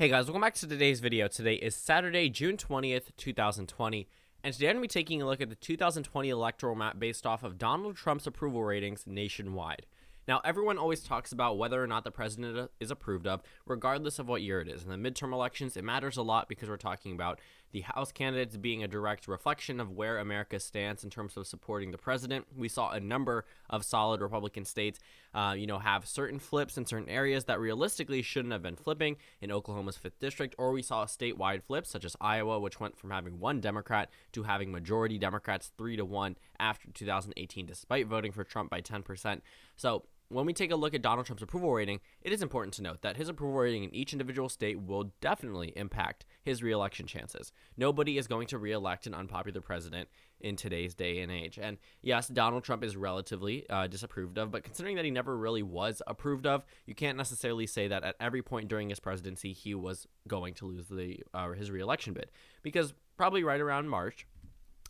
Hey guys, welcome back to today's video. Today is Saturday, June 20th, 2020, and today I'm going to be taking a look at the 2020 electoral map based off of Donald Trump's approval ratings nationwide. Now, everyone always talks about whether or not the president is approved of, regardless of what year it is. In the midterm elections, it matters a lot because we're talking about the House candidates being a direct reflection of where America stands in terms of supporting the president. We saw a number of solid Republican states, have certain flips in certain areas that realistically shouldn't have been flipping in Oklahoma's 5th district, or we saw statewide flips such as Iowa, which went from having one Democrat to having majority Democrats 3-1 after 2018, despite voting for Trump by 10%. So when we take a look at Donald Trump's approval rating, it is important to note that his approval rating in each individual state will definitely impact his reelection chances. Nobody is going to reelect an unpopular president in today's day and age. And yes, Donald Trump is relatively disapproved of, but considering that he never really was approved of, you can't necessarily say that at every point during his presidency he was going to lose his reelection bid. Because probably right around March,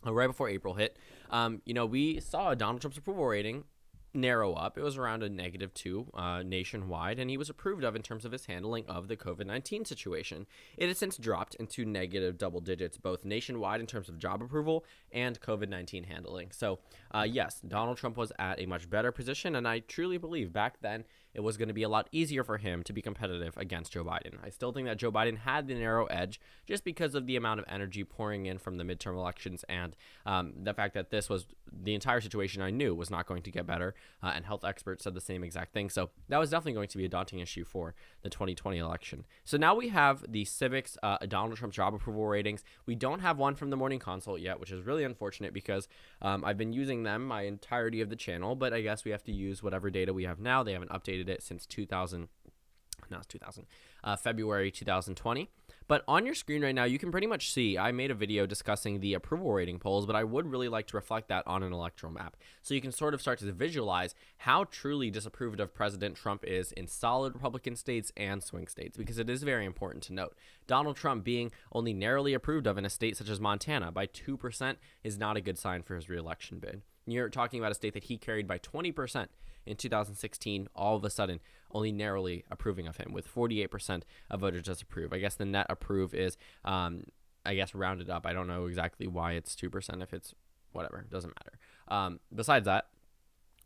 right before April hit, we saw Donald Trump's approval rating narrow up. It was around a -2 nationwide, and he was approved of in terms of his handling of the COVID-19 situation. It has since dropped into negative double digits, both nationwide in terms of job approval and COVID-19 handling. So, yes, Donald Trump was at a much better position, and I truly believe back then it was going to be a lot easier for him to be competitive against Joe Biden. I still think that Joe Biden had the narrow edge just because of the amount of energy pouring in from the midterm elections and the fact that this was the entire situation I knew was not going to get better, and health experts said the same exact thing. So that was definitely going to be a daunting issue for the 2020 election. So now we have the Civics Donald Trump job approval ratings. We don't have one from the Morning Consult yet, which is really unfortunate because I've been using them my entirety of the channel, but I guess we have to use whatever data we have now. They haven't updated it since February 2020. But on your screen right now, you can pretty much see I made a video discussing the approval rating polls, but I would really like to reflect that on an electoral map. So you can sort of start to visualize how truly disapproved of President Trump is in solid Republican states and swing states, because it is very important to note. Donald Trump being only narrowly approved of in a state such as Montana by 2% is not a good sign for his reelection bid. You're talking about a state that he carried by 20% in 2016, all of a sudden only narrowly approving of him, with 48% of voters disapprove. I guess the net approve is, rounded up. I don't know exactly why it's 2%. If it's whatever, doesn't matter. Besides that,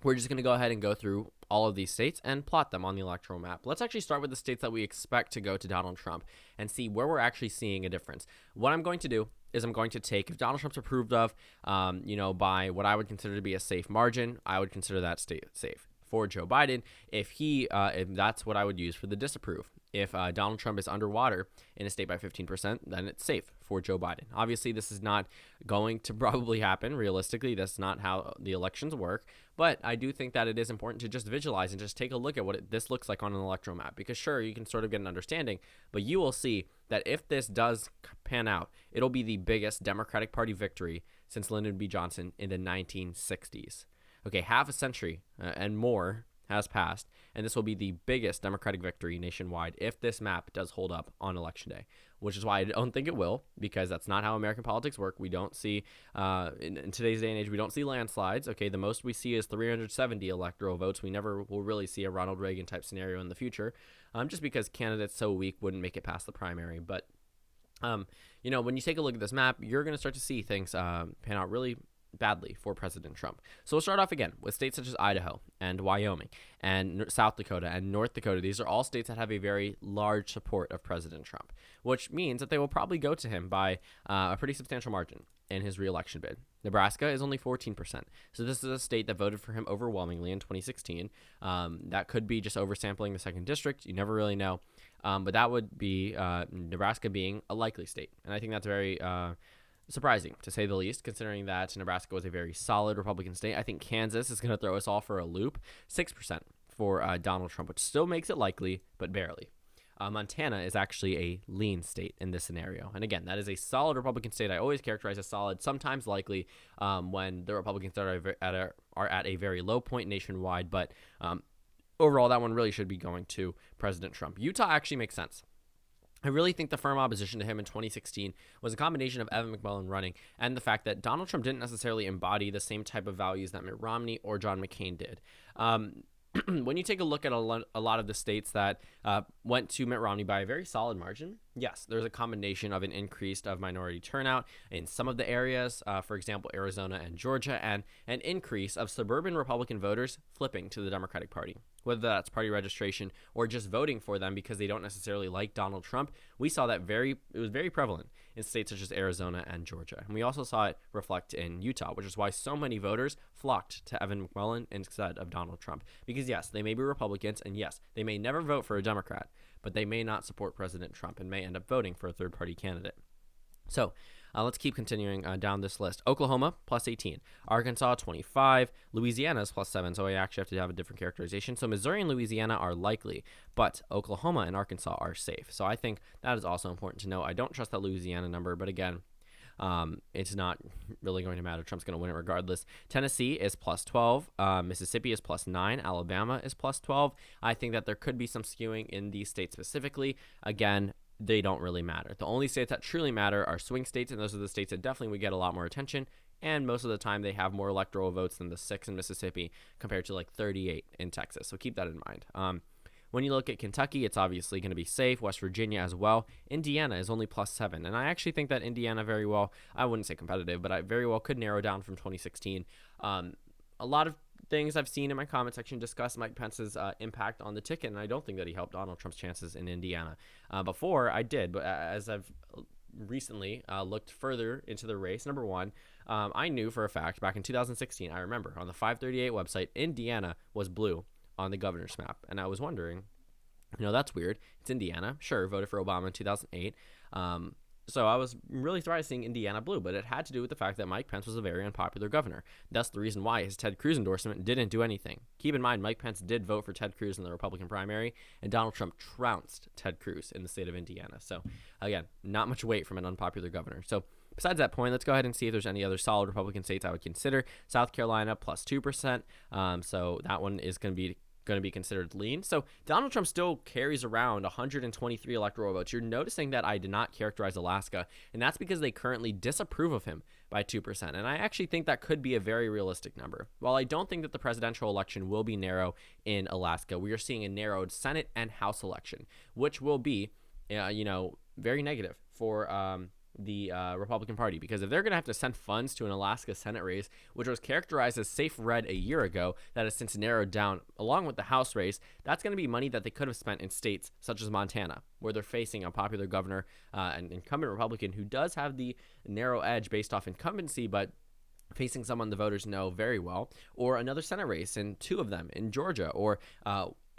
we're just going to go ahead and go through all of these states and plot them on the electoral map. Let's actually start with the states that we expect to go to Donald Trump and see where we're actually seeing a difference. What I'm going to do is I'm going to take, if Donald Trump's approved of, by what I would consider to be a safe margin, I would consider that state safe. For Joe Biden, if that's what I would use for the disapprove. If Donald Trump is underwater in a state by 15%, then it's safe for Joe Biden. Obviously, this is not going to probably happen. Realistically, that's not how the elections work. But I do think that it is important to just visualize and just take a look at what this looks like on an electoral map. Because sure, you can sort of get an understanding, but you will see that if this does pan out, it'll be the biggest Democratic Party victory since Lyndon B. Johnson in the 1960s. Okay, half a century and more has passed, and this will be the biggest Democratic victory nationwide if this map does hold up on Election Day, which is why I don't think it will, because that's not how American politics work. We don't see, in today's day and age, we don't see landslides. Okay, the most we see is 370 electoral votes. We never will really see a Ronald Reagan type scenario in the future, just because candidates so weak wouldn't make it past the primary. But, when you take a look at this map, you're going to start to see things pan out really badly for President Trump. So we'll start off again with states such as Idaho and Wyoming and South Dakota and North Dakota. These are all states that have a very large support of President Trump, which means that they will probably go to him by a pretty substantial margin in his reelection bid. Nebraska is only 14%. So this is a state that voted for him overwhelmingly in 2016. That could be just oversampling the 2nd district. You never really know. But that would be Nebraska being a likely state. And I think that's very surprising, to say the least, considering that Nebraska was a very solid Republican state. I think Kansas is going to throw us all for a loop. 6% for Donald Trump, which still makes it likely, but barely. Montana is actually a lean state in this scenario. And again, that is a solid Republican state. I always characterize as solid, sometimes likely, when the Republicans are at a very low point nationwide. But overall, that one really should be going to President Trump. Utah actually makes sense. I really think the firm opposition to him in 2016 was a combination of Evan McClellan running and the fact that Donald Trump didn't necessarily embody the same type of values that Mitt Romney or John McCain did. when you take a look at a lot of the states that went to Mitt Romney by a very solid margin, yes, there's a combination of an increase of minority turnout in some of the areas, for example, Arizona and Georgia, and an increase of suburban Republican voters flipping to the Democratic Party. Whether that's party registration or just voting for them because they don't necessarily like Donald Trump, we saw that it was very prevalent in states such as Arizona and Georgia. And we also saw it reflect in Utah, which is why so many voters flocked to Evan McClellan instead of Donald Trump. Because yes, they may be Republicans, and yes, they may never vote for a Democrat, but they may not support President Trump and may end up voting for a third-party candidate. So let's keep continuing down this list. Oklahoma, plus 18. Arkansas, 25. Louisiana is plus 7, so I actually have to have a different characterization. So Missouri and Louisiana are likely, but Oklahoma and Arkansas are safe. So I think that is also important to know. I don't trust that Louisiana number, but again, it's not really going to matter. Trump's going to win it regardless. Tennessee is plus 12. Mississippi is plus 9. Alabama is plus 12. I think that there could be some skewing in these states specifically. Again, they don't really matter. The only states that truly matter are swing states, and those are the states that definitely would get a lot more attention. And most of the time, they have more electoral votes than the 6 in Mississippi compared to like 38 in Texas. So keep that in mind. When you look at Kentucky, it's obviously going to be safe. West Virginia as well. Indiana is only plus 7. And I actually think that Indiana very well, I wouldn't say competitive, but I very well could narrow down from 2016. A lot of things I've seen in my comment section discuss Mike Pence's impact on the ticket, and I don't think that he helped Donald Trump's chances in Indiana. Before, I did, but as I've recently looked further into the race, number one, I knew for a fact back in 2016, I remember, on the FiveThirtyEight website, Indiana was blue on the governor's map, and I was wondering, that's weird. It's Indiana. Sure, voted for Obama in 2008. So I was really surprised seeing Indiana blue, but it had to do with the fact that Mike Pence was a very unpopular governor. That's the reason why his Ted Cruz endorsement didn't do anything. Keep in mind, Mike Pence did vote for Ted Cruz in the Republican primary, and Donald Trump trounced Ted Cruz in the state of Indiana. So again, not much weight from an unpopular governor. So besides that point, let's go ahead and see if there's any other solid Republican states I would consider. South Carolina plus 2%. So that one is going to be considered lean. So Donald Trump still carries around 123 electoral votes. You're noticing that I did not characterize Alaska, and that's because they currently disapprove of him by 2%. And I actually think that could be a very realistic number. While I don't think that the presidential election will be narrow in Alaska, we are seeing a narrowed Senate and House election, which will be, very negative for the Republican Party, because if they're going to have to send funds to an Alaska Senate race, which was characterized as safe red a year ago, that has since narrowed down along with the House race, that's going to be money that they could have spent in states such as Montana, where they're facing a popular governor, an incumbent Republican who does have the narrow edge based off incumbency, but facing someone the voters know very well, or another Senate race, and 2 of them in Georgia or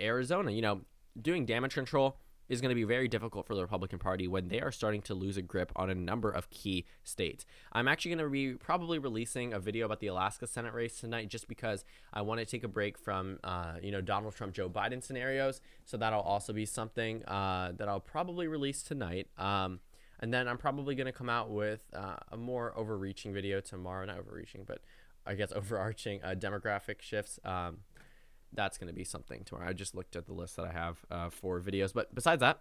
Arizona. Doing damage control is going to be very difficult for the Republican Party when they are starting to lose a grip on a number of key states. I'm actually going to be probably releasing a video about the Alaska Senate race tonight, just because I want to take a break from, Donald Trump, Joe Biden scenarios. So that'll also be something that I'll probably release tonight. And then I'm probably going to come out with a more overreaching video tomorrow. Not overreaching, but I guess overarching demographic shifts. That's going to be something tomorrow. I just looked at the list that I have for videos. But besides that,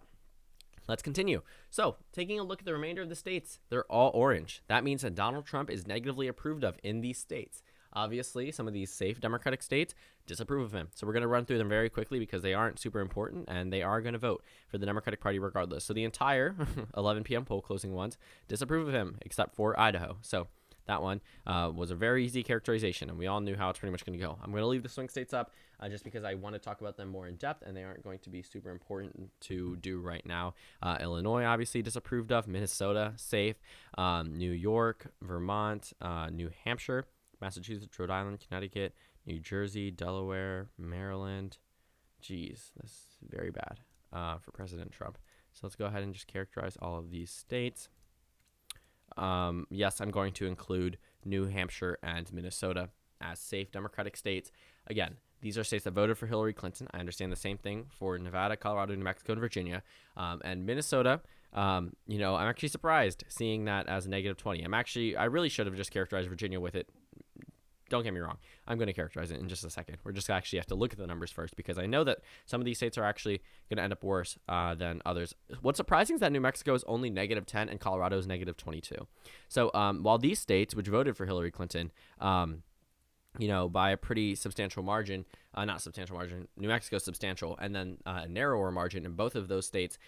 let's continue. So taking a look at the remainder of the states, they're all orange. That means that Donald Trump is negatively approved of in these states. Obviously, some of these safe Democratic states disapprove of him. So we're going to run through them very quickly because they aren't super important, and they are going to vote for the Democratic Party regardless. So the entire 11 p.m. poll closing ones disapprove of him, except for Idaho. So that one was a very easy characterization, and we all knew how it's pretty much going to go. I'm going to leave the swing states up just because I want to talk about them more in depth, and they aren't going to be super important to do right now. Illinois, obviously disapproved of. Minnesota, safe. New York, Vermont, New Hampshire, Massachusetts, Rhode Island, Connecticut, New Jersey, Delaware, Maryland. Geez, this is very bad for President Trump. So let's go ahead and just characterize all of these states. Yes, I'm going to include New Hampshire and Minnesota as safe Democratic states. Again, these are states that voted for Hillary Clinton. I understand the same thing for Nevada, Colorado, New Mexico, and Virginia. And Minnesota, I'm actually surprised seeing that as a negative 20. I really should have just characterized Virginia with it. Don't get me wrong. I'm going to characterize it in just a second. We're just actually have to look at the numbers first, because I know that some of these states are actually going to end up worse than others. What's surprising is that New Mexico is only negative 10 and Colorado is negative 22. So while these states, which voted for Hillary Clinton, by a pretty substantial margin, not substantial margin, New Mexico substantial, and then a narrower margin in both of those states,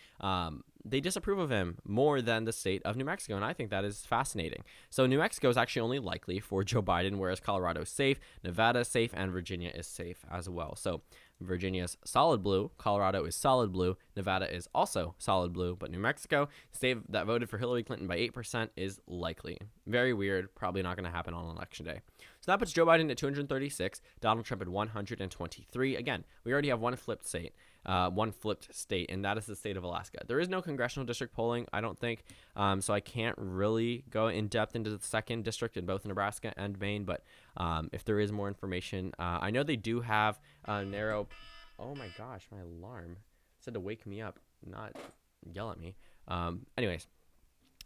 they disapprove of him more than the state of New Mexico, and I think that is fascinating. So New Mexico is actually only likely for Joe Biden, whereas Colorado is safe, Nevada is safe, and Virginia is safe as well. So Virginia is solid blue, Colorado is solid blue, Nevada is also solid blue, but New Mexico, state that voted for Hillary Clinton by 8%, is likely. Very weird, probably not going to happen on election day. So that puts Joe Biden at 236, Donald Trump at 123. Again, we already have one flipped state, and that is the state of Alaska. There is no congressional district polling, I don't think, so I can't really go in depth into the second district in both Nebraska and Maine, but if there is more information, I know they do have a narrow... Oh my gosh, my alarm said to wake me up, not yell at me. Anyways.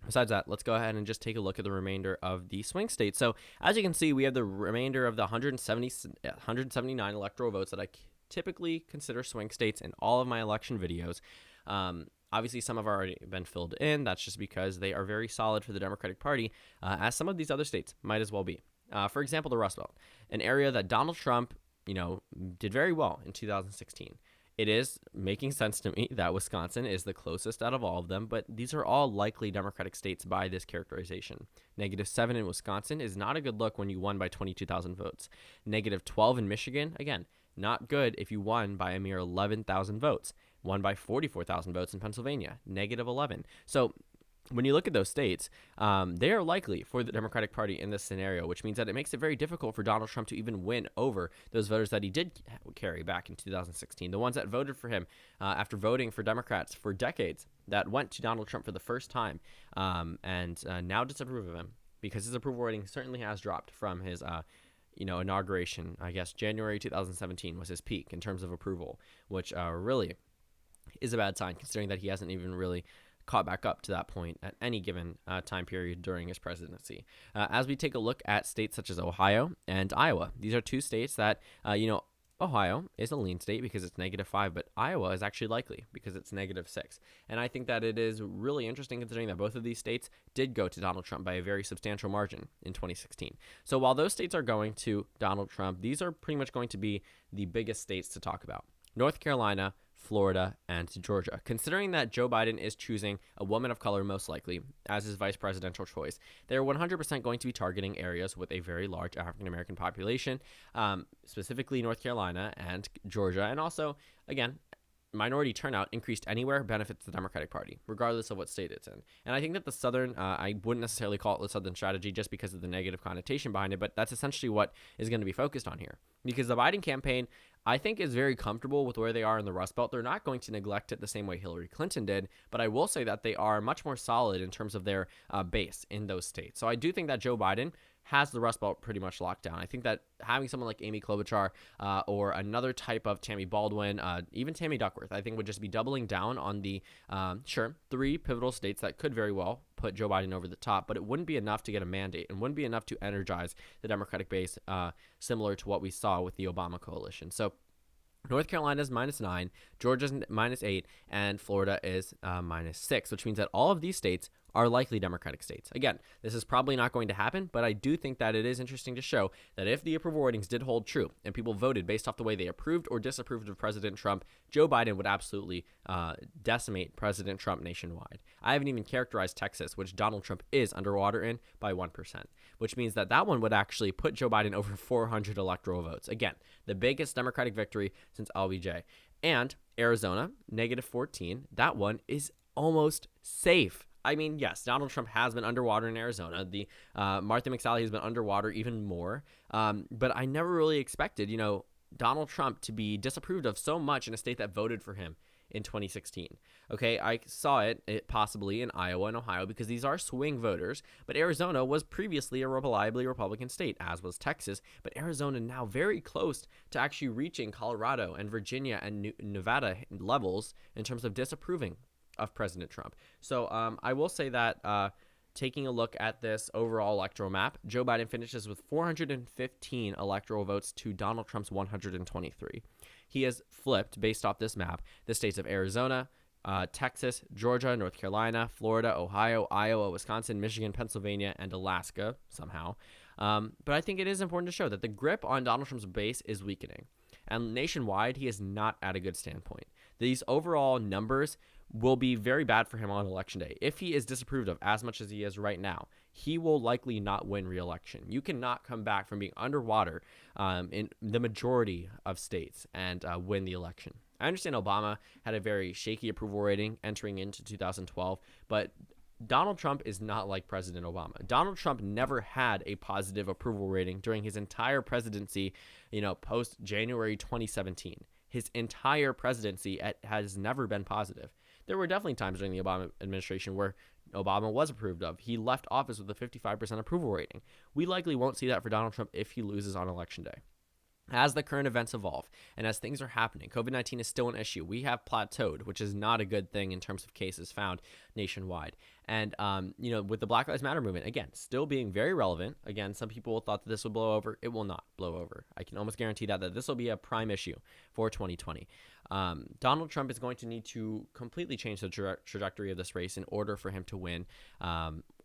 Besides that, let's go ahead and just take a look at the remainder of the swing states. So as you can see, we have the remainder of the 179 electoral votes that I typically consider swing states in all of my election videos. Obviously, some have already been filled in. That's just because they are very solid for the Democratic Party, as some of these other states might as well be. For example, the Rust Belt, an area that Donald Trump, did very well in 2016. It is making sense to me that Wisconsin is the closest out of all of them, but these are all likely Democratic states by this characterization. -7 in Wisconsin is not a good look when you won by 22,000 votes. -12 in Michigan, again, not good if you won by a mere 11,000 votes. Won by 44,000 votes in Pennsylvania, -11. So when you look at those states, they are likely for the Democratic Party in this scenario, which means that it makes it very difficult for Donald Trump to even win over those voters that he did carry back in 2016, the ones that voted for him after voting for Democrats for decades, that went to Donald Trump for the first time and now disapprove of him because his approval rating certainly has dropped from his inauguration. I guess January 2017 was his peak in terms of approval, which really is a bad sign considering that he hasn't even really caught back up to that point at any given time period during his presidency. As we take a look at states such as Ohio and Iowa, these are two states that, Ohio is a lean state because it's -5, but Iowa is actually likely because it's -6. And I think that it is really interesting considering that both of these states did go to Donald Trump by a very substantial margin in 2016. So while those states are going to Donald Trump, these are pretty much going to be the biggest states to talk about. North Carolina, Florida, and Georgia. Considering that Joe Biden is choosing a woman of color most likely as his vice presidential choice, they're 100% going to be targeting areas with a very large African-American population, specifically North Carolina and Georgia, and also, again, minority turnout increased anywhere benefits the Democratic Party, regardless of what state it's in. And I think that the Southern, I wouldn't necessarily call it the Southern strategy just because of the negative connotation behind it, but that's essentially what is going to be focused on here. Because the Biden campaign, I think, is very comfortable with where they are in the Rust Belt. They're not going to neglect it the same way Hillary Clinton did, but I will say that they are much more solid in terms of their base in those states. So I do think that Joe Biden has the Rust Belt pretty much locked down. I think that having someone like Amy Klobuchar or another type of Tammy Baldwin, even Tammy Duckworth, I think would just be doubling down on the, three pivotal states that could very well put Joe Biden over the top, but it wouldn't be enough to get a mandate and wouldn't be enough to energize the Democratic base, similar to what we saw with the Obama coalition. So North Carolina is -9, Georgia's -8, and Florida is -6, which means that all of these states are likely Democratic states. Again, this is probably not going to happen, but I do think that it is interesting to show that if the approval ratings did hold true and people voted based off the way they approved or disapproved of President Trump, Joe Biden would absolutely decimate President Trump nationwide. I haven't even characterized Texas, which Donald Trump is underwater in, by 1%, which means that that one would actually put Joe Biden over 400 electoral votes. Again, the biggest Democratic victory since LBJ. And Arizona, -14, that one is almost safe. I mean, yes, Donald Trump has been underwater in Arizona. The Martha McSally has been underwater even more. But I never really expected, Donald Trump to be disapproved of so much in a state that voted for him in 2016. Okay, I saw it possibly in Iowa and Ohio because these are swing voters, but Arizona was previously a reliably Republican state, as was Texas, but Arizona now very close to actually reaching Colorado and Virginia and Nevada levels in terms of disapproving of President Trump. So I will say that taking a look at this overall electoral map, Joe Biden finishes with 415 electoral votes to Donald Trump's 123. He has flipped, based off this map, the states of Arizona, Texas, Georgia, North Carolina, Florida, Ohio, Iowa, Wisconsin, Michigan, Pennsylvania, and Alaska, somehow. But I think it is important to show that the grip on Donald Trump's base is weakening. And nationwide, he is not at a good standpoint. These overall numbers will be very bad for him on election day. If he is disapproved of as much as he is right now, he will likely not win re-election. You cannot come back from being underwater in the majority of states and win the election. I understand Obama had a very shaky approval rating entering into 2012, but Donald Trump is not like President Obama. Donald Trump never had a positive approval rating during his entire presidency, post January 2017. His entire presidency has never been positive. There were definitely times during the Obama administration where Obama was approved of. He left office with a 55% approval rating. We likely won't see that for Donald Trump if he loses on election day. As the current events evolve and as things are happening, COVID-19 is still an issue. We have plateaued, which is not a good thing in terms of cases found nationwide. And, with the Black Lives Matter movement, again, still being very relevant. Again, some people thought that this would blow over. It will not blow over. I can almost guarantee that this will be a prime issue for 2020. Donald Trump is going to need to completely change the trajectory of this race in order for him to win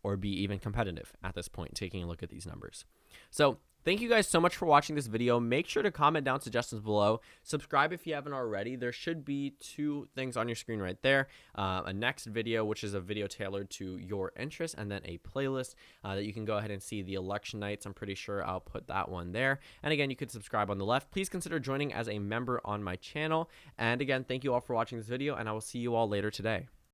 or be even competitive at this point, taking a look at these numbers. So thank you guys so much for watching this video. Make sure to comment down suggestions below. Subscribe if you haven't already. There should be 2 things on your screen right there. A next video, which is a video tailored to your interests, and then a playlist that you can go ahead and see the election nights. I'm pretty sure I'll put that one there. And again, you could subscribe on the left. Please consider joining as a member on my channel. And again, thank you all for watching this video, and I will see you all later today.